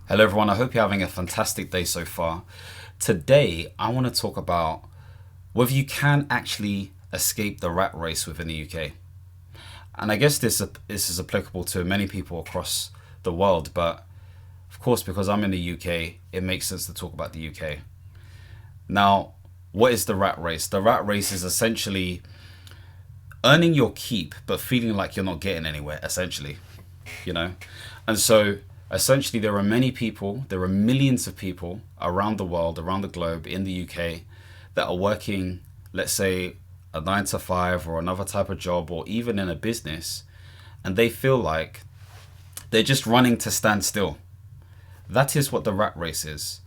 Hello, everyone. I hope you're having a fantastic day so far. Today, I want to talk about whether you can actually escape the rat race within the UK. And I guess this is applicable to many people across the world, but of course, because I'm in the UK, it makes sense to talk about the UK. Now, what is the rat race? The rat race is essentially earning your keep, but feeling like you're not getting anywhere, essentially, you know? And so essentially, there are millions of people around the world, around the globe, in the UK that are working, let's say, a 9 to 5 or another type of job, or even in a business, and they feel like they're just running to stand still. That is what the rat race is.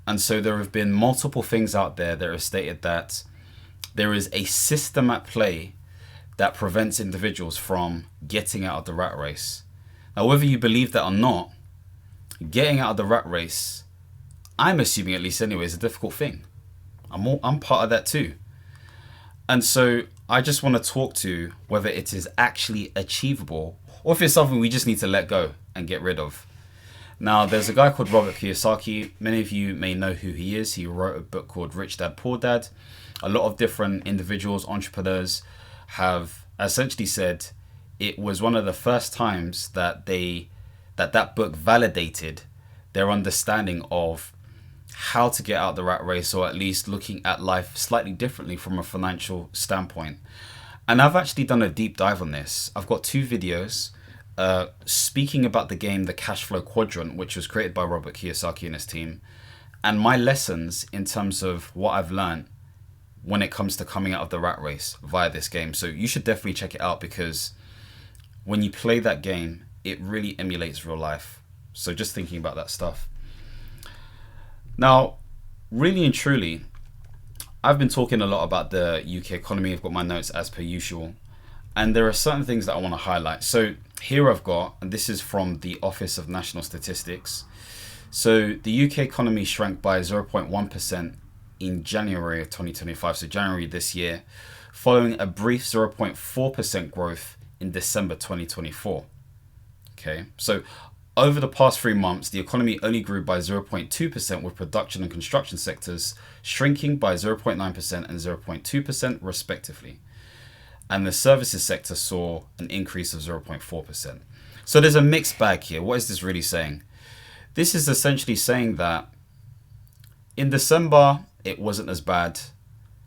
And so there have been multiple things out there that have stated that there is a system at play that prevents individuals from getting out of the rat race. Now, whether you believe that or not, getting out of the rat race, I'm assuming at least anyway, is a difficult thing. I'm part of that too. And so I just want to talk to whether it is actually achievable or if it's something we just need to let go and get rid of. Now, there's a guy called Robert Kiyosaki. Many of you may know who he is. He wrote a book called Rich Dad Poor Dad. A lot of different individuals, entrepreneurs, have essentially said it was one of the first times that that book validated their understanding of how to get out the rat race, or at least looking at life slightly differently from a financial standpoint. And I've actually done a deep dive on this. I've got 2 videos speaking about the game, the Cash Flow Quadrant, which was created by Robert Kiyosaki and his team, and my lessons in terms of what I've learned when it comes to coming out of the rat race via this game. So you should definitely check it out, because when you play that game, it really emulates real life. So just thinking about that stuff. Now, really and truly, I've been talking a lot about the UK economy. I've got my notes as per usual. And there are certain things that I want to highlight. So here I've got, and this is from the Office of National Statistics. So the UK economy shrank by 0.1% in January of 2025, so January this year, following a brief 0.4% growth in December 2024. Okay, so over the past 3 months, the economy only grew by 0.2%, with production and construction sectors shrinking by 0.9% and 0.2% respectively. And the services sector saw an increase of 0.4%. So there's a mixed bag here. What is this really saying? This is essentially saying that in December, it wasn't as bad,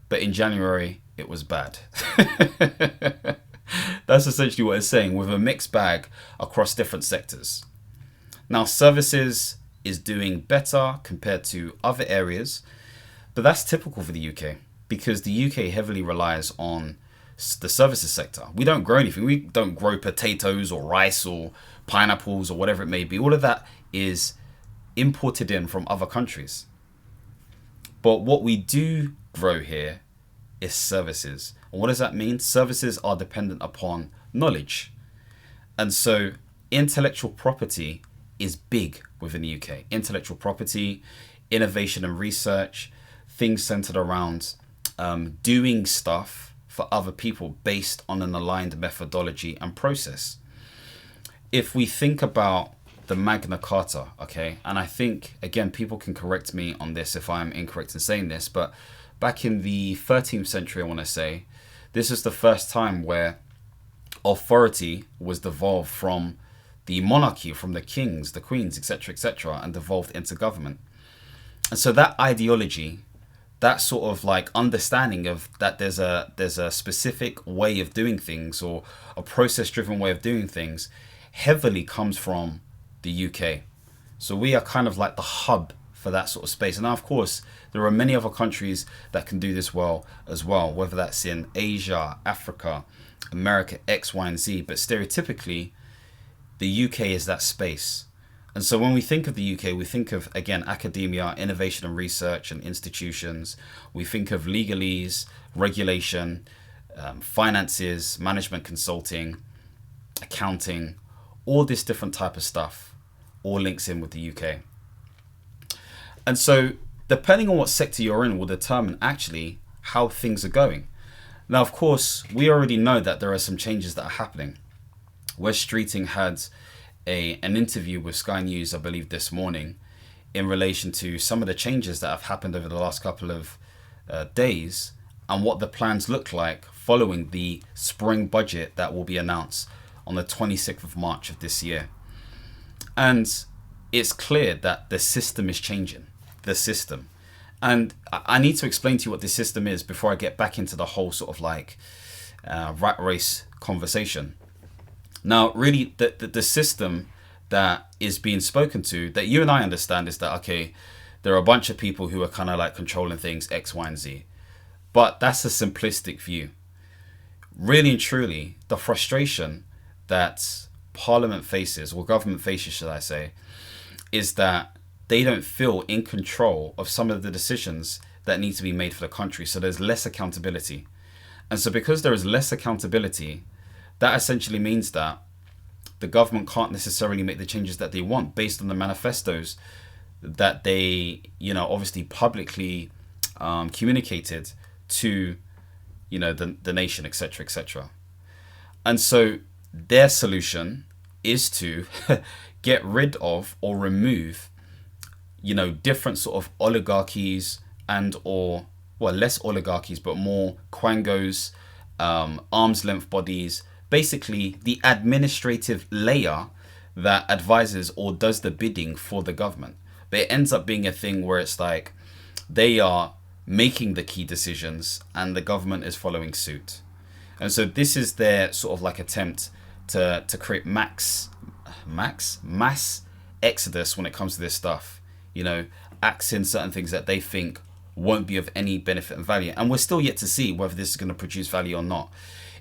but in January, it was bad. That's essentially what it's saying, with a mixed bag across different sectors. Now, services is doing better compared to other areas, but that's typical for the UK, because the UK heavily relies on the services sector. We don't grow anything. We don't grow potatoes or rice or pineapples or whatever it may be. All of that is imported in from other countries. But what we do grow here is services. And what does that mean? Services are dependent upon knowledge. And so intellectual property is big within the UK. Intellectual property, innovation and research, things centered around doing stuff for other people based on an aligned methodology and process. If we think about the Magna Carta, okay, and I think, again, people can correct me on this if I'm incorrect in saying this, but back in the 13th century, I want to say, this is the first time where authority was devolved from the monarchy, from the kings, the queens, etc., and devolved into government. And so that ideology, that sort of like understanding of that there's a specific way of doing things, or a process-driven way of doing things, heavily comes from the UK. So we are kind of like the hub for that sort of space. And now, of course, there are many other countries that can do this well as well, whether that's in Asia, Africa, America, X, Y, and Z. But stereotypically, the UK is that space. And so when we think of the UK, we think of, again, academia, innovation and research and institutions. We think of legalese, regulation, finances, management consulting, accounting, all this different type of stuff all links in with the UK. And so depending on what sector you're in will determine actually how things are going. Now, of course, we already know that there are some changes that are happening. West Streeting had an interview with Sky News, I believe, this morning in relation to some of the changes that have happened over the last couple of days and what the plans look like following the spring budget that will be announced on the 26th of March of this year. And it's clear that the system is changing. The system. And I need to explain to you what this system is before I get back into the whole sort of like rat race conversation. Now, really, the system that is being spoken to, that you and I understand, is that, okay, there are a bunch of people who are kind of like controlling things X, Y, and Z. But that's a simplistic view. Really and truly, the frustration that Parliament faces, or government faces, should I say, is that they don't feel in control of some of the decisions that need to be made for the country. So there's less accountability. And so because there is less accountability, that essentially means that the government can't necessarily make the changes that they want based on the manifestos that they, obviously publicly communicated to, the nation, etc., etc. And so their solution is to get rid of or remove, different sort of oligarchies less oligarchies, but more quangos, arm's length bodies, basically the administrative layer that advises or does the bidding for the government. But it ends up being a thing where it's like they are making the key decisions and the government is following suit. And so this is their sort of like attempt to create mass exodus when it comes to this stuff, axing certain things that they think won't be of any benefit and value. And we're still yet to see whether this is going to produce value or not.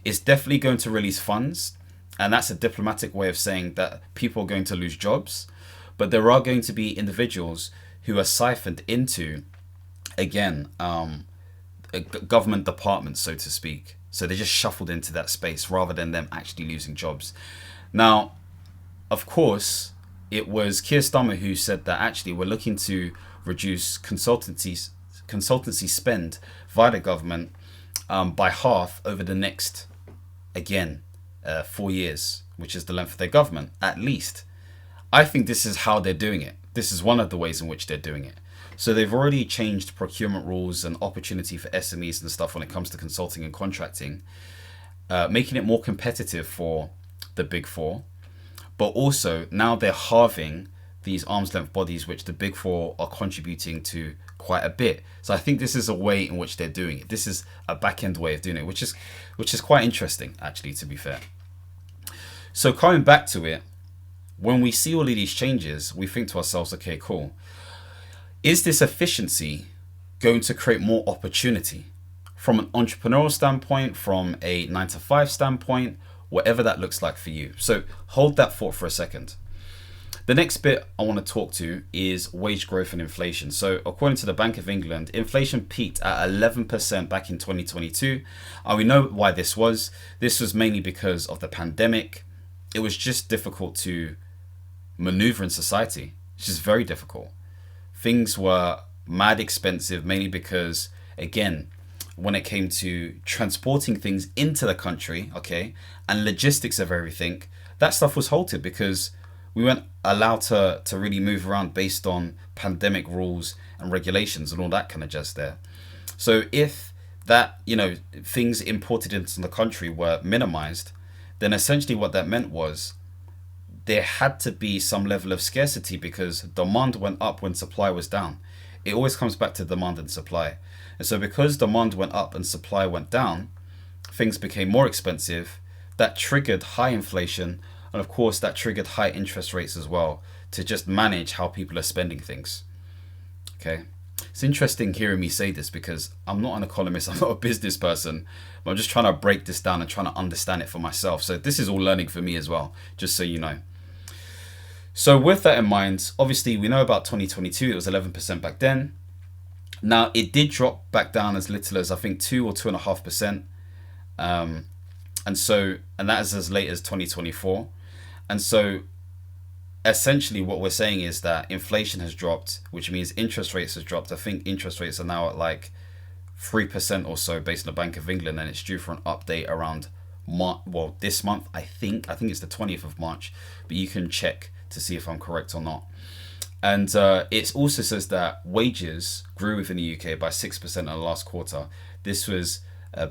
It's definitely going to release funds, and that's a diplomatic way of saying that people are going to lose jobs, but there are going to be individuals who are siphoned into, again, government departments, so to speak. So they're just shuffled into that space rather than them actually losing jobs. Now, of course, it was Keir Starmer who said that actually we're looking to reduce consultancy spend via the government by half over the next, 4 years, which is the length of their government, at least. I think this is how they're doing it. This is one of the ways in which they're doing it. So they've already changed procurement rules and opportunity for SMEs and stuff when it comes to consulting and contracting, making it more competitive for the big four. But also now they're halving these arm's length bodies, which the big four are contributing to quite a bit. So I think this is a way in which they're doing it. This is a back end way of doing it, which is quite interesting, actually, to be fair. So coming back to it, when we see all of these changes, we think to ourselves, okay, cool. Is this efficiency going to create more opportunity from an entrepreneurial standpoint, from a 9-to-5 standpoint, whatever that looks like for you? So hold that thought for a second. The next bit I want to talk to is wage growth and inflation. So according to the Bank of England, inflation peaked at 11% back in 2022. And we know why this was. This was mainly because of the pandemic. It was just difficult to maneuver in society. It's just very difficult. Things were mad expensive, mainly because, again, when it came to transporting things into the country, and logistics of everything, that stuff was halted because we weren't allowed to really move around based on pandemic rules and regulations and all that kind of jazz there. So if that, things imported into the country were minimized, then essentially what that meant was there had to be some level of scarcity because demand went up when supply was down. It always comes back to demand and supply. And so because demand went up and supply went down, things became more expensive. That triggered high inflation. And of course, that triggered high interest rates as well to just manage how people are spending things. Okay. It's interesting hearing me say this because I'm not an economist, I'm not a business person, but I'm just trying to break this down and trying to understand it for myself. So this is all learning for me as well, just so you know. So with that in mind, obviously we know about 2022, it was 11% back then. Now it did drop back down as little as I think 2 or 2.5%. And that is as late as 2024. And so essentially what we're saying is that inflation has dropped, which means interest rates has dropped. I think interest rates are now at like 3% or so based on the Bank of England, and it's due for an update around this month, I think it's the 20th of March, but you can check to see if I'm correct or not. And it also says that wages grew within the UK by 6% in the last quarter. This was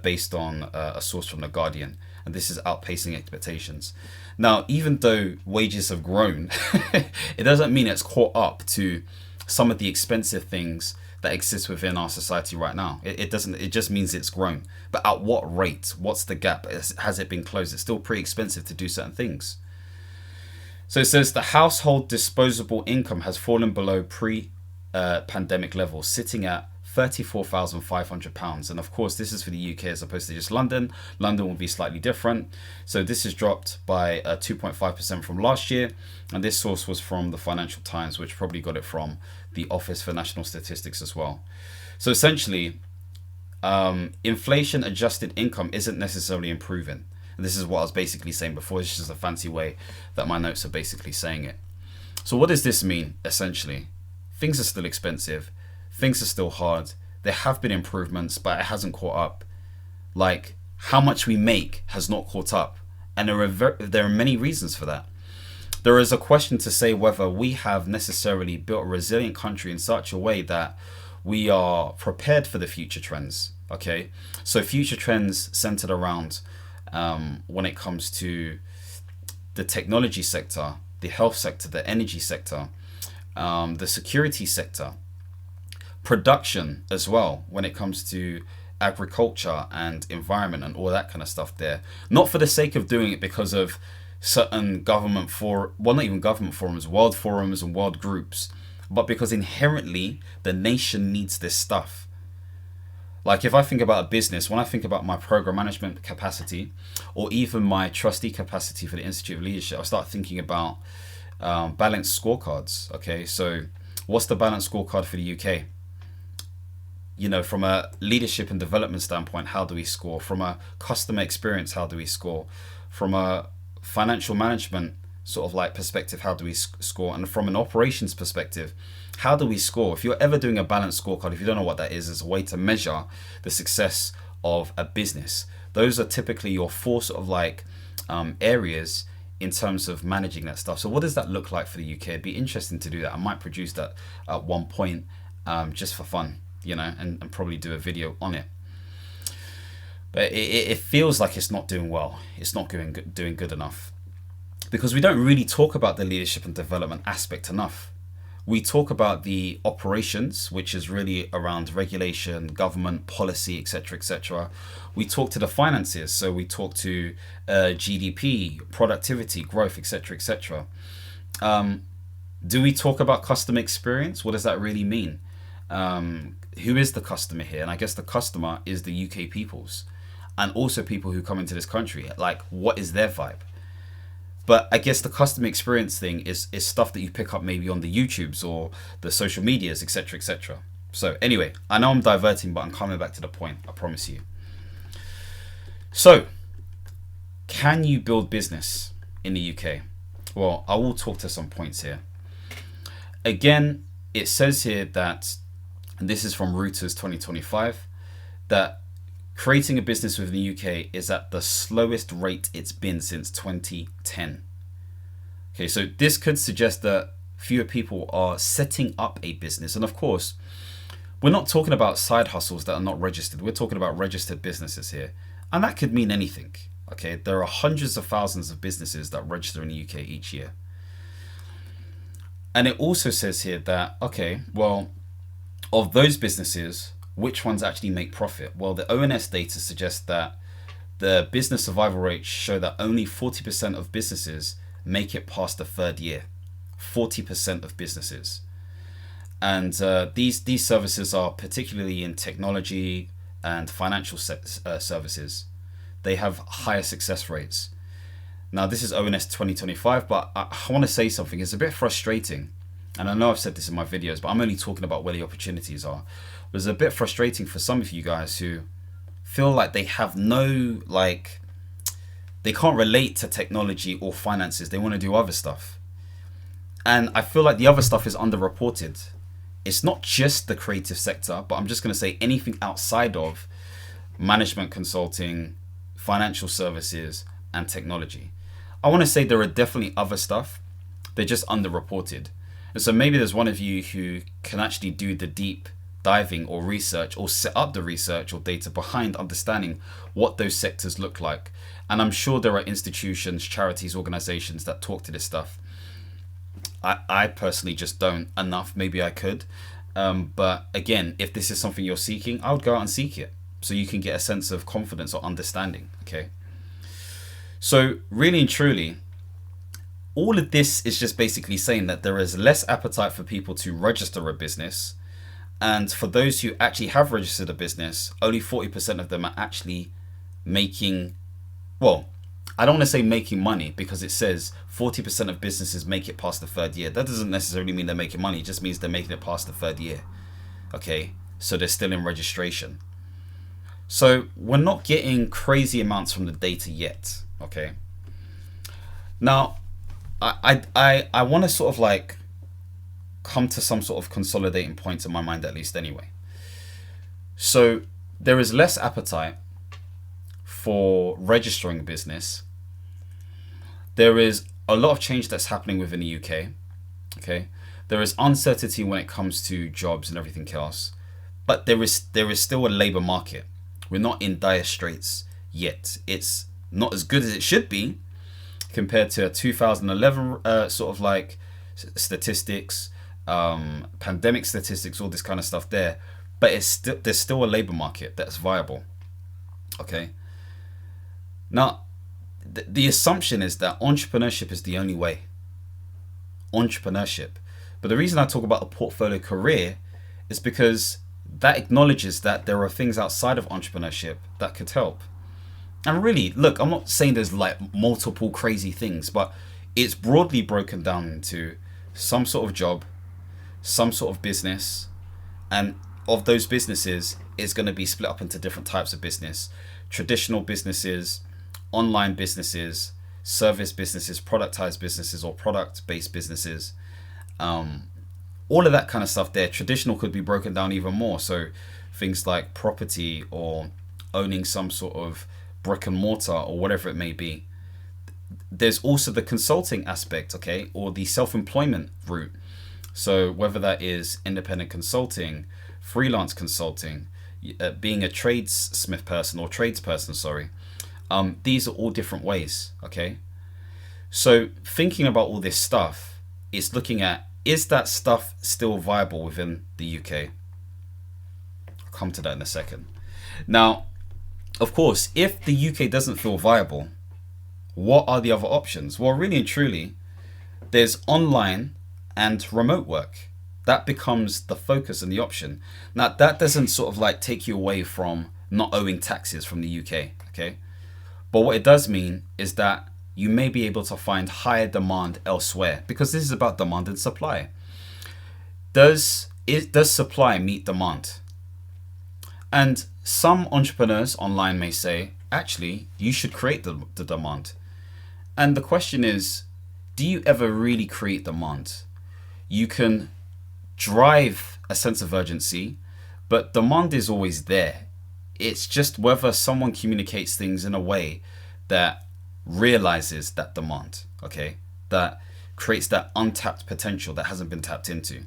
based on a source from The Guardian, and this is outpacing expectations. Now, even though wages have grown, it doesn't mean it's caught up to some of the expensive things that exist within our society right now. It doesn't. It just means it's grown. But at what rate? What's the gap? Has it been closed? It's still pretty expensive to do certain things. So it says the household disposable income has fallen below pre-pandemic levels, sitting at £34,500. And of course, this is for the UK as opposed to just London. London will be slightly different. So this has dropped by 2.5% from last year. And this source was from the Financial Times, which probably got it from the Office for National Statistics as well. So essentially, inflation adjusted income isn't necessarily improving. And this is what I was basically saying before. It's just a fancy way that my notes are basically saying it. So what does this mean, essentially? Things are still expensive. Things are still hard. There have been improvements, but it hasn't caught up. Like, how much we make has not caught up. And there are many reasons for that. There is a question to say whether we have necessarily built a resilient country in such a way that we are prepared for the future trends. Okay, so future trends centered around when it comes to the technology sector, the health sector, the energy sector, the security sector, production as well, when it comes to agriculture and environment and all that kind of stuff there. Not for the sake of doing it because of certain government not even government forums, world forums and world groups, but because inherently the nation needs this stuff. Like if I think about a business, when I think about my program management capacity or even my trustee capacity for the Institute of Leadership, I start thinking about balanced scorecards. Okay, so what's the balanced scorecard for the UK? You know, from a leadership and development standpoint, how do we score? From a customer experience, how do we score? From a financial management sort of like perspective, how do we score? And from an operations perspective, how do we score? If you're ever doing a balanced scorecard, if you don't know what that is a way to measure the success of a business. Those are typically your four sort of like areas in terms of managing that stuff. So what does that look like for the UK? It'd be interesting to do that. I might produce that at one point just for fun, you know, and probably do a video on it. But it feels like it's not doing well. It's not doing good enough, because we don't really talk about the leadership and development aspect enough. We talk about the operations, which is really around regulation, government, policy, etc., etc. We talk to the finances, so we talk to GDP, productivity, growth, etc., etc. Do we talk about customer experience? What does that really mean? Who is the customer here? And I guess the customer is the UK peoples, and also people who come into this country. Like, what is their vibe? But I guess the customer experience thing is stuff that you pick up maybe on the YouTubes or the social medias, etc., etc. So anyway, I know I'm diverting, but I'm coming back to the point, I promise you. So, can you build business in the UK? Well, I will talk to some points here. Again, it says here that, and this is from Reuters 2025, that creating a business within the UK is at the slowest rate it's been since 2010. Okay, so this could suggest that fewer people are setting up a business. And of course, we're not talking about side hustles that are not registered. We're talking about registered businesses here. And that could mean anything. Okay, there are hundreds of thousands of businesses that register in the UK each year. And it also says here that, okay, well, of those businesses, which ones actually make profit? Well, the ONS data suggests that the business survival rates show that only 40% of businesses make it past the third year. 40% of businesses. And these services are particularly in technology and financial services. They have higher success rates. Now, this is ONS 2025, but I want to say something. It's a bit frustrating. And I know I've said this in my videos, but I'm only talking about where the opportunities are. It's a bit frustrating for some of you guys who feel like they have no, like, they can't relate to technology or finances. They want to do other stuff. And I feel like the other stuff is underreported. It's not just the creative sector, but I'm just going to say anything outside of management consulting, financial services, and technology. I want to say there are definitely other stuff. They're just underreported. And so maybe there's one of you who can actually do the deep diving or research or set up the research or data behind understanding what those sectors look like. And I'm sure there are institutions, charities, organizations that talk to this stuff. I personally just don't enough. Maybe I could. But again, if this is something you're seeking, I would go out and seek it so you can get a sense of confidence or understanding. Okay. So really and truly, all of this is just basically saying that there is less appetite for people to register a business. And for those who actually have registered a business, only 40% of them are actually making, well, I don't want to say making money, because it says 40% of businesses make it past the third year. That doesn't necessarily mean they're making money. It just means they're making it past the third year. Okay, so they're still in registration. So we're not getting crazy amounts from the data yet. Okay. Now, I want to sort of like come to some sort of consolidating points in my mind, at least anyway. So there is less appetite for registering a business. There is a lot of change that's happening within the UK. Okay. There is uncertainty when it comes to jobs and everything else. But there is still a labour market. We're not in dire straits yet. It's not as good as it should be compared to 2011 sort of like statistics, pandemic statistics, all this kind of stuff there. But there's still a labour market that's viable. Okay. Now, the assumption is that entrepreneurship is the only way. Entrepreneurship. But the reason I talk about a portfolio career is because that acknowledges that there are things outside of entrepreneurship that could help. And really, look, I'm not saying there's like multiple crazy things, but it's broadly broken down into some sort of job, some sort of business, and of those businesses, it's going to be split up into different types of business. Traditional businesses, online businesses, service businesses, productized businesses, or product-based businesses. All of that kind of stuff there. Traditional could be broken down even more. So things like property or owning some sort of brick and mortar or whatever it may be. There's also the consulting aspect, okay, or the self-employment route. So whether that is independent consulting, freelance consulting, being a tradesmith person or tradesperson, sorry. These are all different ways, okay? So thinking about all this stuff, it's looking at, is that stuff still viable within the UK? I'll come to that in a second. Now, of course, if the UK doesn't feel viable, what are the other options? Well, really and truly, there's online and remote work. That becomes the focus and the option. Now, that doesn't sort of like take you away from not owing taxes from the UK, okay? But what it does mean is that you may be able to find higher demand elsewhere, because this is about demand and supply. Does supply meet demand? And some entrepreneurs online may say, actually, you should create the demand. And the question is, do you ever really create demand? You can drive a sense of urgency, but demand is always there. It's just whether someone communicates things in a way that realizes that demand, okay, that creates that untapped potential that hasn't been tapped into.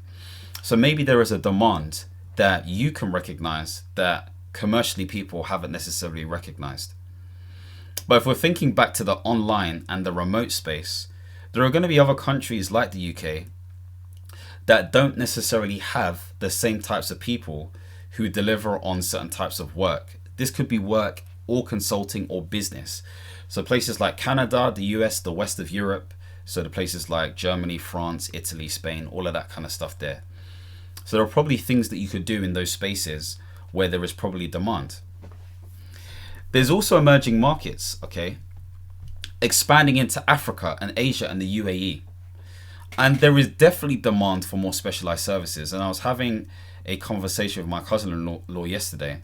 So maybe there is a demand that you can recognize that commercially people haven't necessarily recognized. But if we're thinking back to the online and the remote space, there are going to be other countries like the UK that don't necessarily have the same types of people who deliver on certain types of work. This could be work or consulting or business. So places like Canada, the US, the west of Europe, so the places like Germany, France, Italy, Spain, all of that kind of stuff there. So there are probably things that you could do in those spaces where there is probably demand. There's also emerging markets, okay, expanding into Africa and Asia and the UAE. And there is definitely demand for more specialized services. And I was having a conversation with my cousin-in-law yesterday,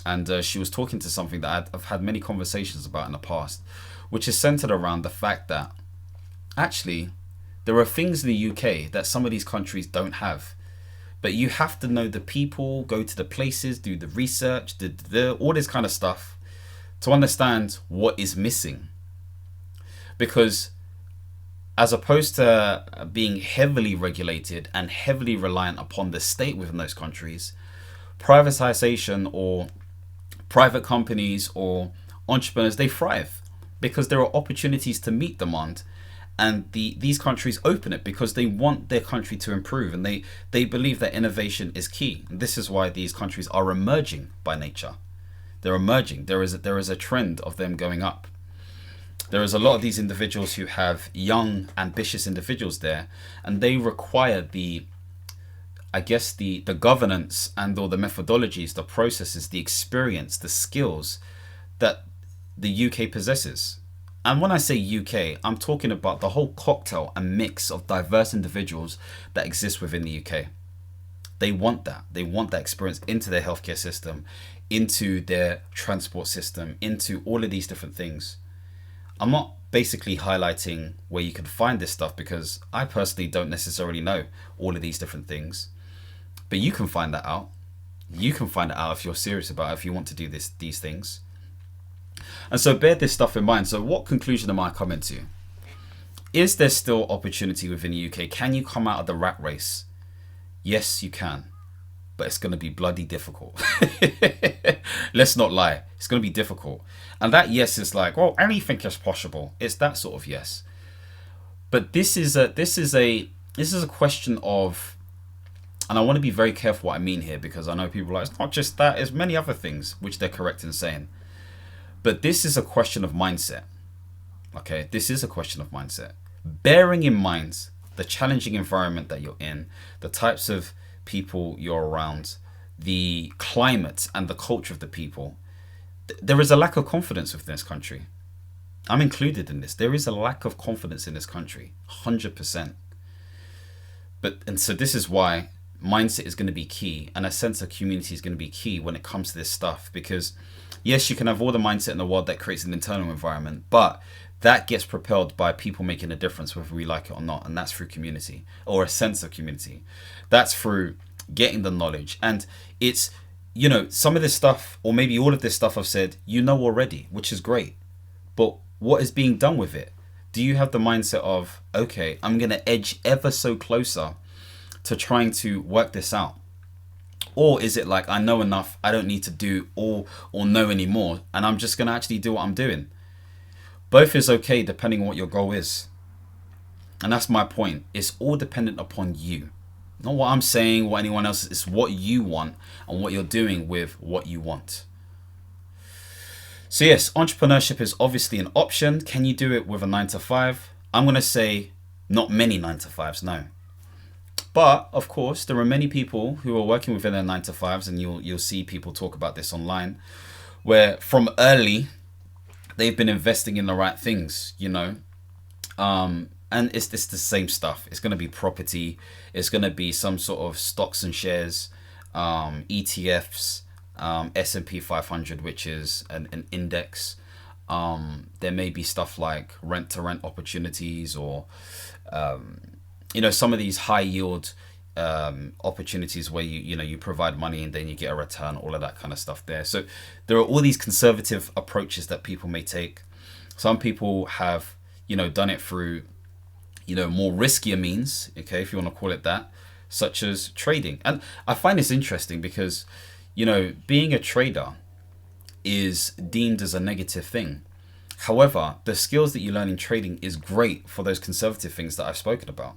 and she was talking to something that I've had many conversations about in the past, which is centered around the fact that actually there are things in the UK that some of these countries don't have. But you have to know the people, go to the places, do the research, all this kind of stuff to understand what is missing. Because as opposed to being heavily regulated and heavily reliant upon the state within those countries, privatization or private companies or entrepreneurs, they thrive because there are opportunities to meet demand, and these countries open it because they want their country to improve, and they believe that innovation is key. And this is why these countries are emerging by nature. They're emerging. There is a trend of them going up. There is a lot of these individuals who have young, ambitious individuals there, and they require the governance and or the methodologies, the processes, the experience, the skills that the UK possesses. And when I say UK, I'm talking about the whole cocktail and mix of diverse individuals that exist within the UK. They want that. They want that experience into their healthcare system, into their transport system, into all of these different things. I'm not basically highlighting where you can find this stuff because I personally don't necessarily know all of these different things. But you can find that out. You can find it out if you're serious about it, if you want to do these things. And so bear this stuff in mind. So what conclusion am I coming to? Is there still opportunity within the UK? Can you come out of the rat race? Yes, you can. But it's going to be bloody difficult. Let's not lie. It's going to be difficult. And that yes is like, well, anything is possible. It's that sort of yes. But this is a question of, and I want to be very careful what I mean here, because I know people are like, it's not just that, it's many other things, which they're correct in saying. But this is a question of mindset. Okay, this is a question of mindset. Bearing in mind the challenging environment that you're in, the types of people you're around, the climate and the culture of the people, there is a lack of confidence within this country. I'm included in this. There is a lack of confidence in this country, 100%. And so this is why mindset is going to be key, and a sense of community is going to be key when it comes to this stuff. Because yes, you can have all the mindset in the world that creates an internal environment, but that gets propelled by people making a difference, whether we like it or not. And that's through community, or a sense of community. That's through getting the knowledge. And it's, some of this stuff, or maybe all of this stuff I've said, already, which is great. But what is being done with it? Do you have the mindset of, okay, I'm going to edge ever so closer to trying to work this out? Or is it like, I know enough, I don't need to do or know anymore, and I'm just going to actually do what I'm doing? Both is okay depending on what your goal is. And that's my point. It's all dependent upon you. Not what I'm saying, what anyone else is. It's what you want and what you're doing with what you want. So yes, entrepreneurship is obviously an option. Can you do it with a 9-to-5? I'm going to say not many 9-to-5s, no. But of course, there are many people who are working within their 9-to-5s, and you'll see people talk about this online, where from early they've been investing in the right things, and it's the same stuff. It's going to be property. It's going to be some sort of stocks and shares, ETFs, S&P 500, which is an index. There may be stuff like rent-to-rent opportunities, or some of these high yield opportunities where you provide money and then you get a return, all of that kind of stuff there. So there are all these conservative approaches that people may take. Some people have done it through more riskier means, okay, if you want to call it that, such as trading. And I find this interesting because being a trader is deemed as a negative thing. However, the skills that you learn in trading is great for those conservative things that I've spoken about,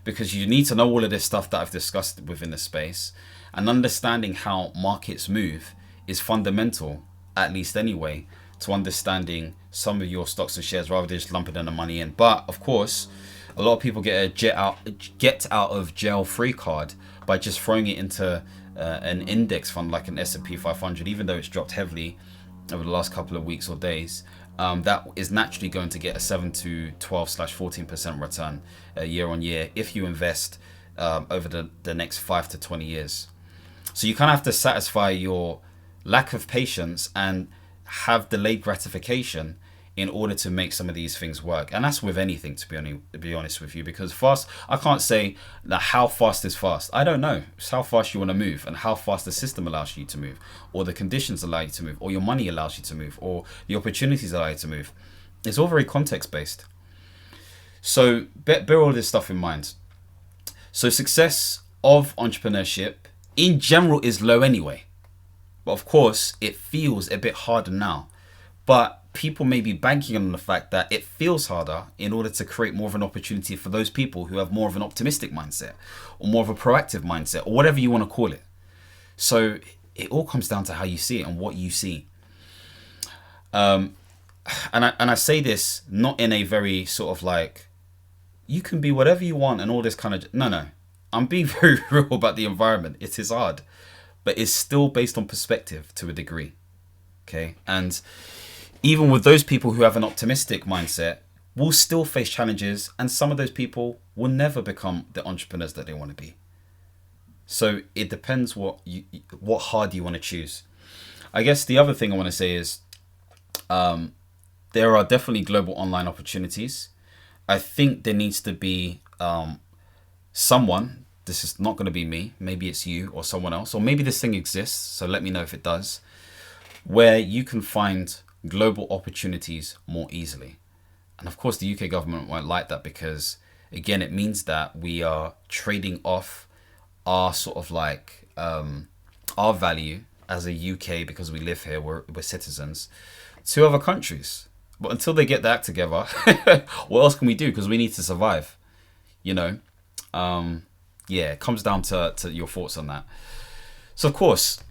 because you need to know all of this stuff that I've discussed within the space, and understanding how markets move is fundamental, at least anyway, to understanding some of your stocks and shares rather than just lumping the money in. But of course, a lot of people get a get out of jail free card by just throwing it into an index fund like an S&P 500, even though it's dropped heavily over the last couple of weeks or days. That is naturally going to get a 7 to 12/14% return year on year if you invest over the next 5 to 20 years. So you kind of have to satisfy your lack of patience and have delayed gratification in order to make some of these things work. And that's with anything, to be honest with you, because fast, I can't say that how fast is fast. I don't know. It's how fast you want to move and how fast the system allows you to move, or the conditions allow you to move, or your money allows you to move, or the opportunities allow you to move. It's all very context based. So bear all this stuff in mind. So success of entrepreneurship in general is low anyway. But of course, it feels a bit harder now. But people may be banking on the fact that it feels harder in order to create more of an opportunity for those people who have more of an optimistic mindset, or more of a proactive mindset, or whatever you want to call it. So it all comes down to how you see it and what you see. And I say this not in a very sort of like, you can be whatever you want and all this kind of, no. I'm being very real about the environment. It is hard, but it's still based on perspective to a degree. Okay. And even with those people who have an optimistic mindset, will still face challenges. And some of those people will never become the entrepreneurs that they want to be. So it depends what hard you want to choose. I guess the other thing I want to say is, there are definitely global online opportunities. I think there needs to be someone, this is not going to be me, maybe it's you or someone else, or maybe this thing exists, so let me know if it does, where you can find global opportunities more easily. And of course the UK government won't like that, because again, it means that we are trading off our sort of like our value as a UK, because we live here, we're citizens, to other countries. But until they get that together, what else can we do? Because we need to survive, you know. Yeah, it comes down to your thoughts on that. So of course,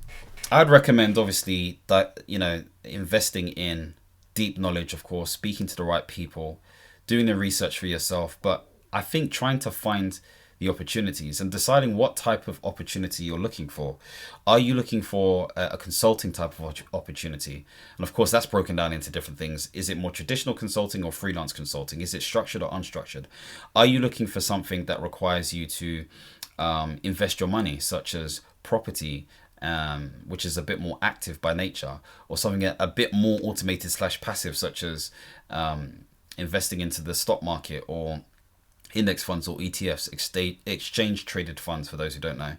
I'd recommend obviously that, you know, investing in deep knowledge, of course, speaking to the right people, doing the research for yourself. But I think trying to find the opportunities and deciding what type of opportunity you're looking for. Are you looking for a consulting type of opportunity? And of course, that's broken down into different things. Is it more traditional consulting or freelance consulting? Is it structured or unstructured? Are you looking for something that requires you to invest your money, such as property, which is a bit more active by nature, or something a bit more automated / passive, such as investing into the stock market, or index funds, or ETFs, exchange traded funds for those who don't know?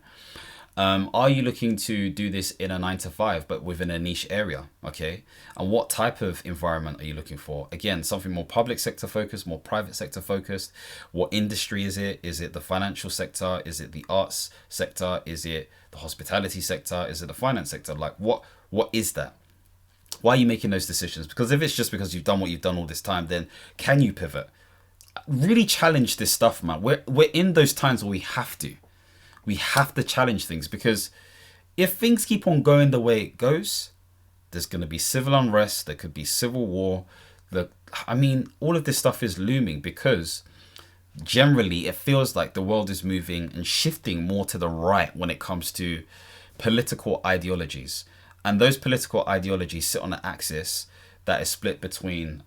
Are you looking to do this in a 9-to-5 but within a niche area? Okay, and what type of environment are you looking for? Again, something more public sector focused, more private sector focused. What industry is it? Is it the financial sector? Is it the arts sector? Is it the hospitality sector? Is it the finance sector? Like what is that? Why are you making those decisions? Because if it's just because you've done what you've done all this time, then can you pivot? Really challenge this stuff, man. We're in those times where we have to challenge things, because if things keep on going the way it goes, there's going to be civil unrest, there could be civil war. All of this stuff is looming, because generally it feels like the world is moving and shifting more to the right when it comes to political ideologies. And those political ideologies sit on an axis that is split between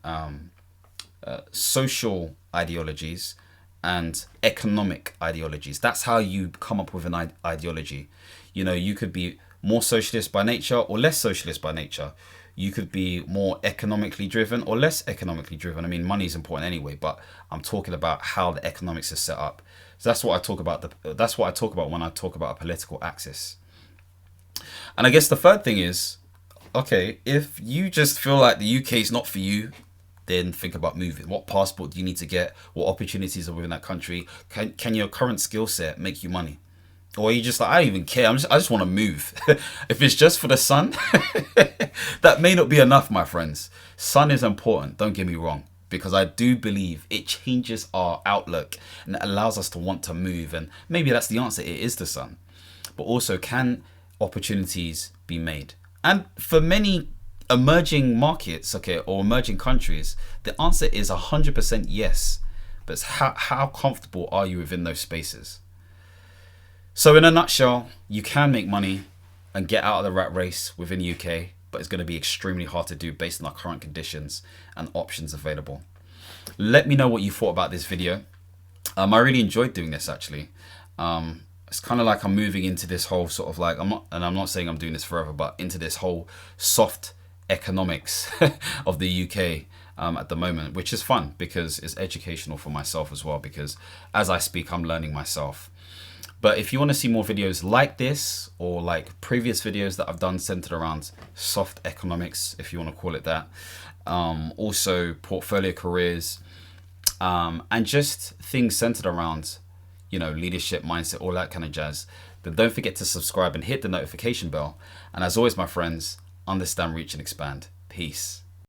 social ideologies and economic ideologies. That's how you come up with an ideology. You know, you could be more socialist by nature or less socialist by nature. You could be more economically driven or less economically driven. I mean, money is important anyway, but I'm talking about how the economics is set up. So that's what I talk about. That's what I talk about when I talk about a political axis. And I guess the third thing is, okay, if you just feel like the UK is not for you, then think about moving. What passport do you need to get? What opportunities are within that country? Can your current skill set make you money? Or are you just like, I don't even care, I just want to move. If it's just for the sun, that may not be enough, my friends. Sun is important, don't get me wrong, because I do believe it changes our outlook and it allows us to want to move. And maybe that's the answer, it is the sun. But also, can opportunities be made? And for many emerging markets, okay, or emerging countries, the answer is 100% yes. But it's how comfortable are you within those spaces? So in a nutshell, you can make money and get out of the rat race within the UK, but it's going to be extremely hard to do based on our current conditions and options available. Let me know what you thought about this video. I really enjoyed doing this, actually. It's kind of like I'm moving into this whole sort of like, I'm not saying I'm doing this forever, but into this whole soft economics of the UK. at the moment, which is fun because it's educational for myself as well, because as I speak, I'm learning myself. But if you want to see more videos like this, or like previous videos that I've done centered around soft economics, if you want to call it that, also portfolio careers, and just things centered around, leadership, mindset, all that kind of jazz, then don't forget to subscribe and hit the notification bell. And as always, my friends, understand, reach, and expand. Peace.